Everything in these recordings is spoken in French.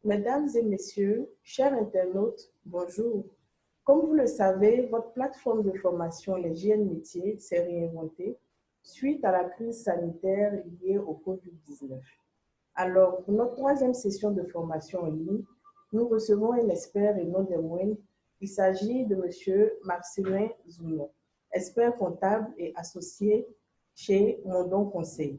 Mesdames et messieurs, chers internautes, bonjour. Comme vous le savez, votre plateforme de formation Les JN Métiers s'est réinventée suite à la crise sanitaire liée au Covid-19. Alors, pour notre troisième session de formation en ligne, nous recevons un expert et non des moindres. Il s'agit de M. Marcelin Zounon, expert comptable et associé chez Mondon Conseil.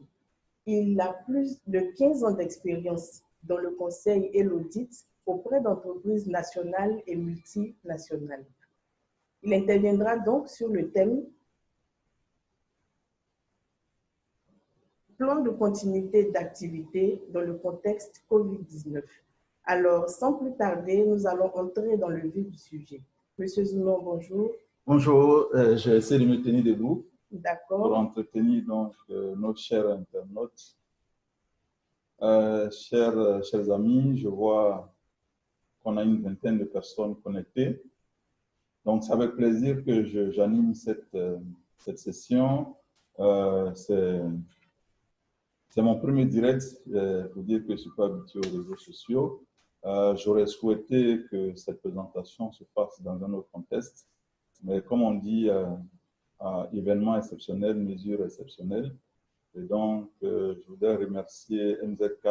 Il a plus de 15 ans d'expérience dans le conseil et l'audit auprès d'entreprises nationales et multinationales. Il interviendra donc sur le thème plan de continuité d'activité dans le contexte Covid-19. Alors, sans plus tarder, nous allons entrer dans le vif du sujet. Monsieur Zounon, bonjour. Bonjour, je vais essayer de me tenir debout pour D'accord. entretenir donc nos chers internautes. Chers amis, je vois qu'on a une vingtaine de personnes connectées. Donc, c'est avec plaisir que j'anime cette session. C'est mon premier direct pour dire que je ne suis pas habitué aux réseaux sociaux. J'aurais souhaité que cette présentation se fasse dans un autre contexte. Mais comme on dit, événement exceptionnel, mesure exceptionnelle. Et donc, je voudrais remercier MZK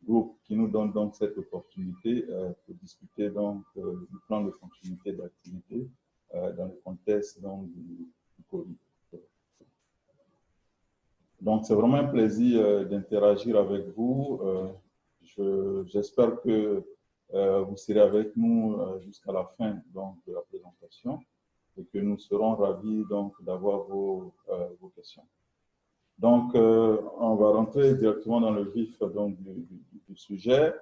Group qui nous donne donc cette opportunité pour discuter donc du plan de continuité d'activité dans le contexte donc, du Covid. Donc, c'est vraiment un plaisir d'interagir avec vous. J'espère que vous serez avec nous jusqu'à la fin donc, de la présentation et que nous serons ravis donc d'avoir vos questions. Donc, on va rentrer directement dans le vif donc, du sujet.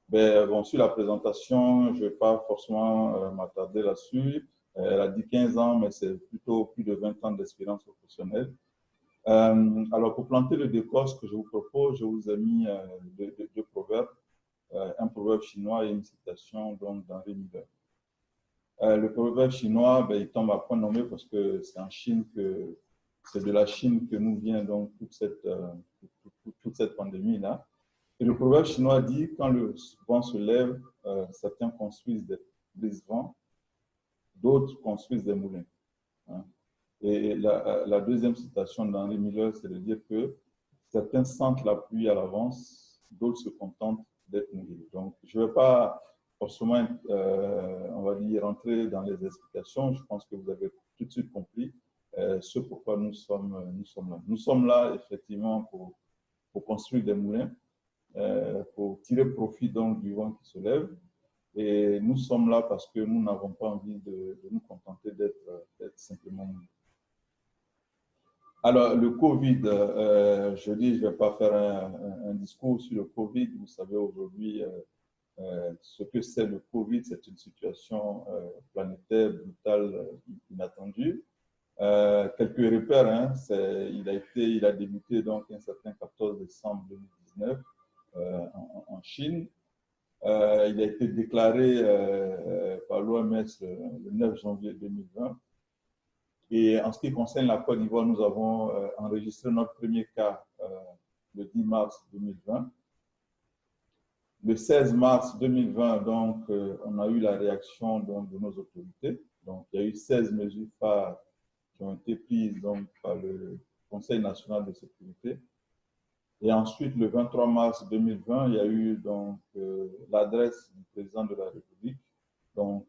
Bon, sur la présentation, je ne vais pas forcément m'attarder là-dessus. Elle a dit 15 ans, mais c'est plutôt plus de 20 ans d'expérience professionnelle. Alors, pour planter le décor, ce que je vous propose, je vous ai mis deux proverbes, un proverbe chinois et une citation d'Henri Miller. Le proverbe chinois, il tombe à point nommé parce que c'est en Chine c'est de la Chine que nous vient donc toute cette pandémie-là. Et le proverbe chinois dit, quand le vent se lève, certains construisent des brise-vents, d'autres construisent des moulins. Hein. Et la deuxième citation d'Henri Miller, c'est de dire que certains sentent la pluie à l'avance, d'autres se contentent d'être mouillés. Donc, je ne vais pas forcément, on va dire, rentrer dans les explications. Je pense que vous avez tout de suite compris ce pourquoi nous sommes là. Nous sommes là, effectivement, pour construire des moulins, pour tirer profit donc, du vent qui se lève. Et nous sommes là parce que nous n'avons pas envie de nous contenter d'être simplement mouillés. Alors, le Covid, je dis, je ne vais pas faire un discours sur le Covid. Vous savez aujourd'hui ce que c'est le Covid, c'est une situation planétaire, brutale, inattendue. Quelques repères, hein, il a débuté donc un certain 14 décembre 2019 en Chine. Il a été déclaré par l'OMS le 9 janvier 2020. Et en ce qui concerne la Côte d'Ivoire, nous avons enregistré notre premier cas le 10 mars 2020. Le 16 mars 2020, donc, on a eu la réaction donc, de nos autorités. Donc, il y a eu 16 mesures phares qui ont été prises donc, par le Conseil national de sécurité. Et ensuite, le 23 mars 2020, il y a eu donc l'adresse du président de la République. Donc,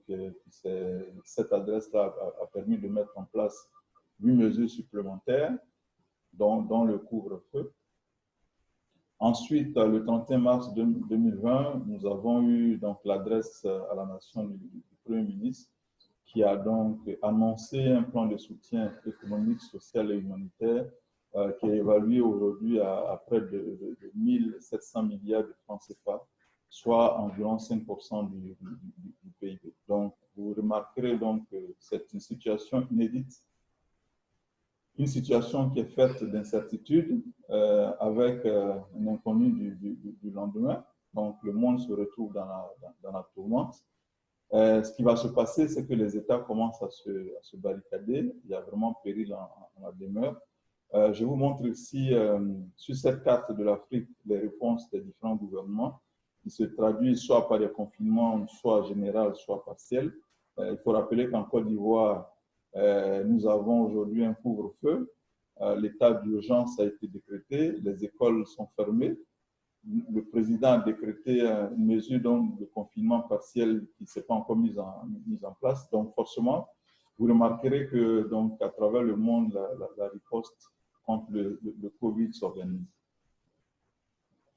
cette adresse-là a permis de mettre en place 8 mesures supplémentaires, dont le couvre-feu. Ensuite, le 31 mars 2020, nous avons eu donc l'adresse à la nation du Premier ministre qui a donc annoncé un plan de soutien économique, social et humanitaire qui est évalué aujourd'hui à près de 1 700 milliards de francs CFA, soit environ 5% du PIB. Donc, vous remarquerez donc que c'est une situation inédite, une situation qui est faite d'incertitude avec un inconnu du lendemain. Donc, le monde se retrouve dans la tourmente. Ce qui va se passer, c'est que les États commencent à se barricader. Il y a vraiment péril en la demeure. Je vous montre ici, sur cette carte de l'Afrique, les réponses des différents gouvernements qui se traduisent soit par des confinements, soit généraux, soit partiels. Il faut rappeler qu'en Côte d'Ivoire, nous avons aujourd'hui un couvre-feu. L'état d'urgence a été décrété, les écoles sont fermées. Le président a décrété une mesure donc, de confinement partiel qui ne s'est pas encore mise en place. Donc, forcément, vous remarquerez que donc, à travers le monde, la riposte contre le Covid s'organise.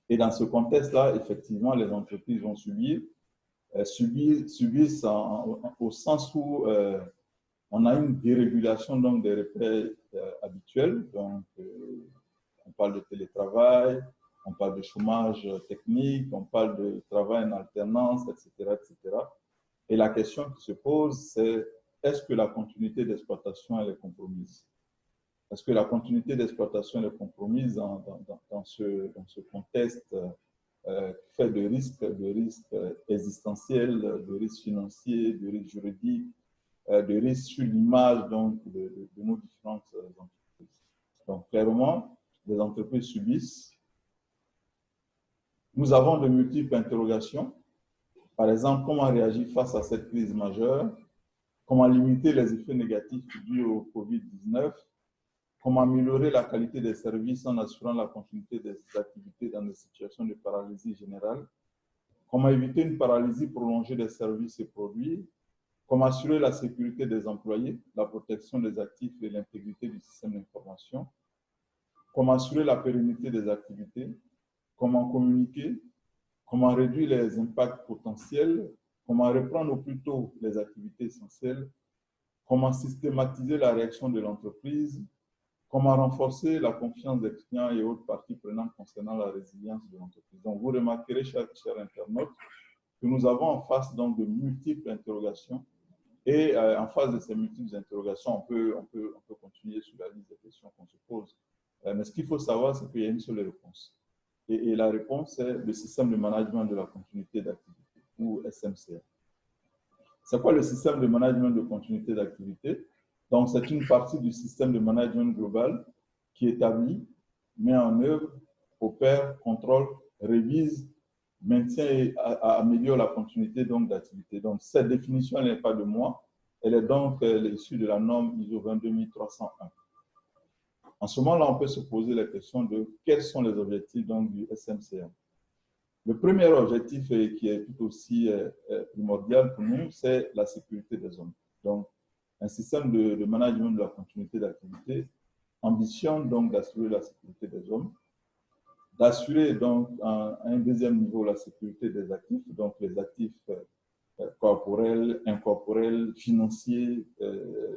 Et dans ce contexte-là, effectivement, les entreprises vont subissent au sens où on a une dérégulation donc, des repères habituels. Donc, on parle de télétravail, on parle de chômage technique, on parle de travail en alternance, etc., etc. Et la question qui se pose, c'est est-ce que la continuité d'exploitation est compromise? Est-ce que la continuité d'exploitation est compromise dans ce contexte fait de risques existentiels, de risques financiers, de risques juridiques, de risques sur l'image de nos différentes entreprises? Donc, clairement, les entreprises subissent. Nous avons de multiples interrogations. Par exemple, comment réagir face à cette crise majeure? Comment limiter les effets négatifs dus au Covid-19? Comment améliorer la qualité des services en assurant la continuité des activités dans des situations de paralysie générale? Comment éviter une paralysie prolongée des services et produits? Comment assurer la sécurité des employés, la protection des actifs et l'intégrité du système d'information? Comment assurer la pérennité des activités? Comment communiquer? Comment réduire les impacts potentiels? Comment reprendre au plus tôt les activités essentielles? Comment systématiser la réaction de l'entreprise? Comment renforcer la confiance des clients et autres parties prenantes concernant la résilience de l'entreprise? Donc, vous remarquerez, chers internautes, que nous avons en face donc, de multiples interrogations. Et en face de ces multiples interrogations, on peut continuer sur la liste des questions qu'on se pose. Mais ce qu'il faut savoir, c'est qu'il y a une seule réponse. Et la réponse est le système de management de la continuité d'activité, ou SMCA. C'est quoi le système de management de continuité d'activité? Donc, c'est une partie du système de management global qui établit, met en œuvre, opère, contrôle, révise, maintient et améliore la continuité d'activité. Donc, cette définition, elle n'est pas de moi, elle est donc issue de la norme ISO 22301. En ce moment-là, on peut se poser la question de quels sont les objectifs donc, du SMCA. Le premier objectif, qui est tout aussi primordial pour nous, c'est la sécurité des hommes. Donc, un système de management de la continuité d'activité ambitionne donc d'assurer la sécurité des hommes, d'assurer donc à un deuxième niveau la sécurité des actifs, donc les actifs corporels, incorporels, financiers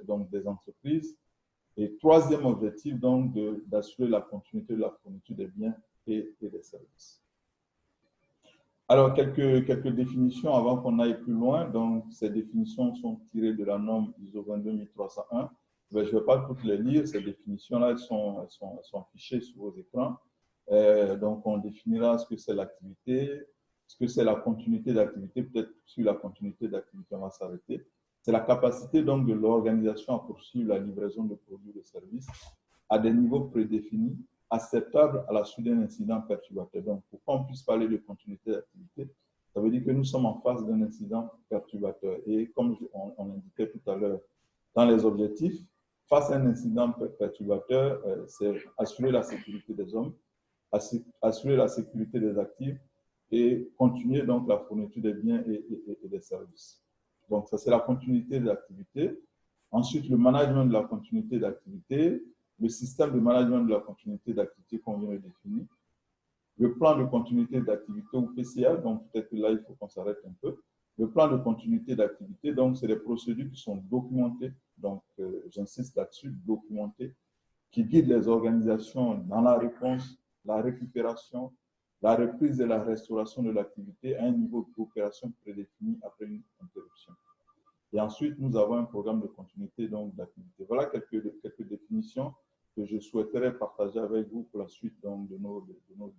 donc des entreprises. Et troisième objectif, donc, d'assurer la continuité de la fourniture des biens et des services. Alors, quelques définitions avant qu'on aille plus loin. Donc, ces définitions sont tirées de la norme ISO 22301. Je ne vais pas toutes les lire. Ces définitions-là, elles sont affichées sur vos écrans. Donc, on définira ce que c'est l'activité, ce que c'est la continuité d'activité. Peut-être sur la continuité d'activité, on va s'arrêter. C'est la capacité donc de l'organisation à poursuivre la livraison de produits et de services à des niveaux prédéfinis, acceptable à la suite d'un incident perturbateur. Donc, pour qu'on puisse parler de continuité d'activité, ça veut dire que nous sommes en face d'un incident perturbateur. Et comme on indiquait tout à l'heure dans les objectifs, face à un incident perturbateur, c'est assurer la sécurité des hommes, assurer la sécurité des actifs et continuer donc la fourniture des biens et des services. Donc, ça, c'est la continuité de l'activité. Ensuite, le management de la continuité d'activité, le système de management de la continuité d'activité qu'on vient de définir, le plan de continuité d'activité ou PCA, donc peut-être que là, il faut qu'on s'arrête un peu. Le plan de continuité d'activité, donc, c'est des procédures qui sont documentées, donc j'insiste là-dessus, documentées, qui guident les organisations dans la réponse, la récupération, la reprise et la restauration de l'activité à un niveau d'opération prédéfini après une interruption. Et ensuite, nous avons un programme de continuité d'activité. Voilà quelques définitions que je souhaiterais partager avec vous pour la suite donc, de nos débats.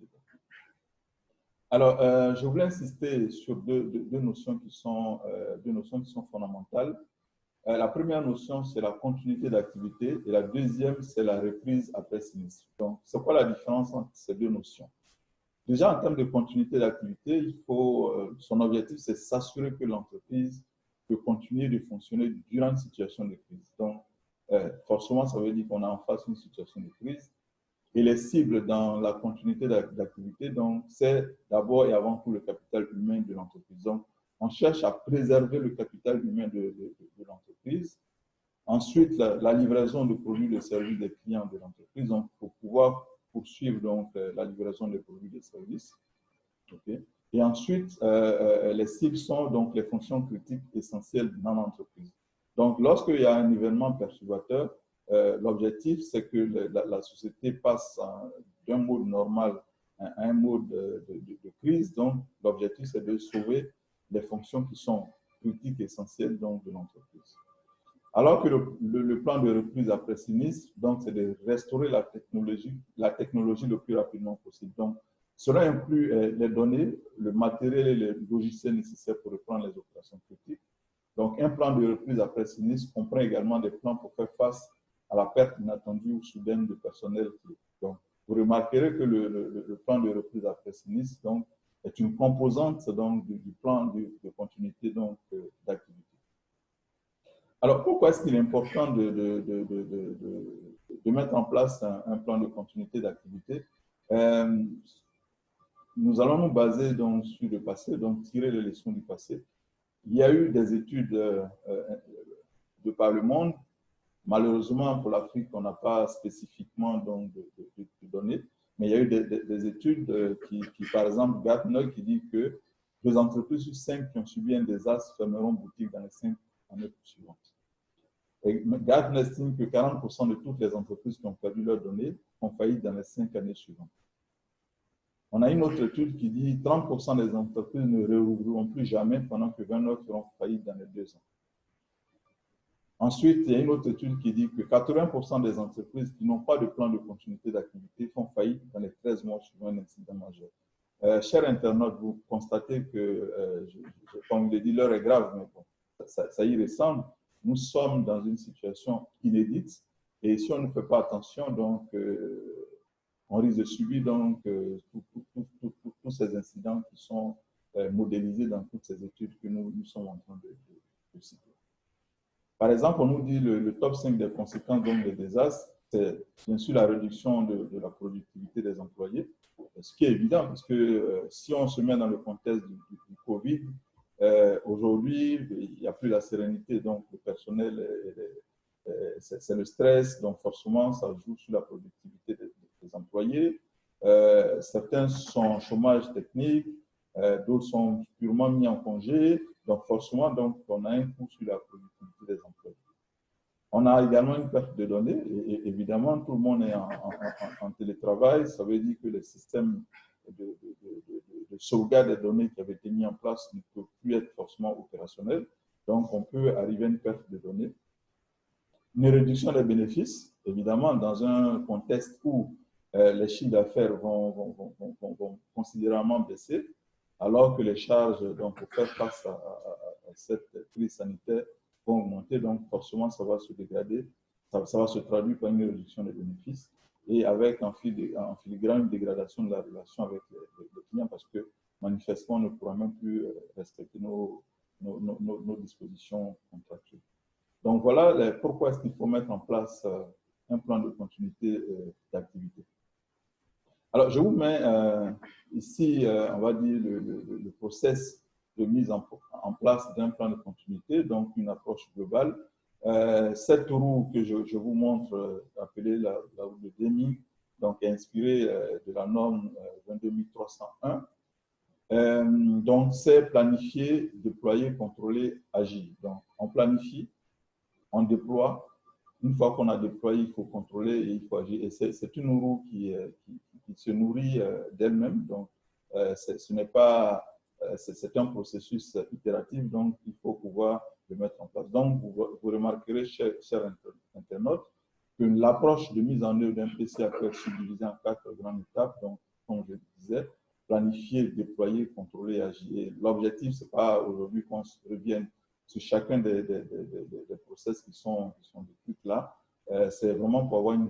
Alors, je voulais insister sur deux notions qui sont fondamentales. La première notion, c'est la continuité d'activité et la deuxième, c'est la reprise après sinistre. Donc, c'est quoi la différence entre ces deux notions? Déjà, en termes de continuité d'activité, son objectif, c'est s'assurer que l'entreprise peut continuer de fonctionner durant une situation de crise. Donc, forcément, ça veut dire qu'on a en face une situation de crise. Et les cibles dans la continuité d'activité, donc, c'est d'abord et avant tout le capital humain de l'entreprise. Donc, on cherche à préserver le capital humain de l'entreprise. Ensuite, la livraison de produits et de services des clients de l'entreprise, donc, pour pouvoir poursuivre donc, la livraison des produits et des services. Okay. Et ensuite, les cibles sont donc les fonctions critiques essentielles dans l'entreprise. Donc, lorsqu'il y a un événement perturbateur, l'objectif, c'est que la société passe d'un mode normal à un mode de crise. Donc, l'objectif, c'est de sauver les fonctions qui sont critiques essentielles donc, de l'entreprise. Alors que le plan de reprise après sinistre, donc, c'est de restaurer la technologie le plus rapidement possible. Donc, cela inclut les données, le matériel et les logiciels nécessaires pour reprendre les opérations critiques. Donc, un plan de reprise après sinistre comprend également des plans pour faire face à la perte inattendue ou soudaine de personnel. Donc, vous remarquerez que le plan de reprise après sinistre donc, est une composante donc, du plan de continuité d'activité. Alors, pourquoi est-ce qu'il est important de mettre en place un plan de continuité d'activité? Nous allons nous baser donc, sur le passé, donc tirer les leçons du passé. Il y a eu des études de par le monde. Malheureusement, pour l'Afrique, on n'a pas spécifiquement donc, de données, mais il y a eu des études qui, par exemple, Gartner qui dit que 2 entreprises sur 5 qui ont subi un désastre fermeront boutique dans les 5 années suivantes. Et Gartner estime que 40% de toutes les entreprises qui ont perdu leurs données ont failli dans les 5 années suivantes. On a une autre étude qui dit que 30% des entreprises ne réouvriront plus jamais pendant que 20 autres feront faillite dans les 2 ans. Ensuite, il y a une autre étude qui dit que 80% des entreprises qui n'ont pas de plan de continuité d'activité font faillite dans les 13 mois suivant un incident majeur. Chers internautes, vous constatez que, comme je l'ai dit, l'heure est grave, mais bon, ça y ressemble. Nous sommes dans une situation inédite et si on ne fait pas attention, donc, on risque de subir donc, tous ces incidents qui sont modélisés dans toutes ces études que nous sommes en train de citer. Par exemple, on nous dit le top 5 des conséquences donc, des désastres, c'est bien sûr la réduction de la productivité des employés, ce qui est évident parce que si on se met dans le contexte du Covid, aujourd'hui, il n'y a plus la sérénité, donc le personnel, c'est le stress, donc forcément, ça joue sur la productivité des employés. Certains sont en chômage technique, d'autres sont purement mis en congé. Donc, forcément, donc, on a un coût sur la productivité des employés. On a également une perte de données. Et évidemment, tout le monde est en télétravail. Ça veut dire que les systèmes de sauvegarde des données qui avaient été mis en place ne peuvent plus être forcément opérationnels. Donc, on peut arriver à une perte de données. Une réduction des bénéfices, évidemment, dans un contexte où les chiffres d'affaires vont considérablement baisser, alors que les charges donc, pour faire face à cette crise sanitaire vont augmenter. Donc, forcément, ça va se dégrader. Ça va se traduire par une réduction des bénéfices et avec en filigrane une dégradation de la relation avec les clients parce que, manifestement, on ne pourra même plus respecter nos dispositions contractuelles. Donc, voilà pourquoi est-ce qu'il faut mettre en place un plan de continuité d'activité. Alors, je vous mets ici, on va dire, le process de mise en place d'un plan de continuité, donc une approche globale. Cette roue que je vous montre, appelée la roue de Deming, donc est inspirée de la norme 22301. Donc, c'est planifier, déployer, contrôler, agir. Donc, on planifie, on déploie. Une fois qu'on a déployé, il faut contrôler et il faut agir. Et c'est une roue qui se nourrit d'elle-même. Donc, ce n'est pas, c'est un processus itératif, donc il faut pouvoir le mettre en place. Donc, vous remarquerez, chers internautes, que l'approche de mise en œuvre d'un PCA peut être subdivisée en 4 grandes étapes. Donc, comme je disais, planifier, déployer, contrôler, agir. L'objectif, ce n'est pas aujourd'hui qu'on revienne sur chacun des process qui sont décrits là. C'est vraiment pour avoir une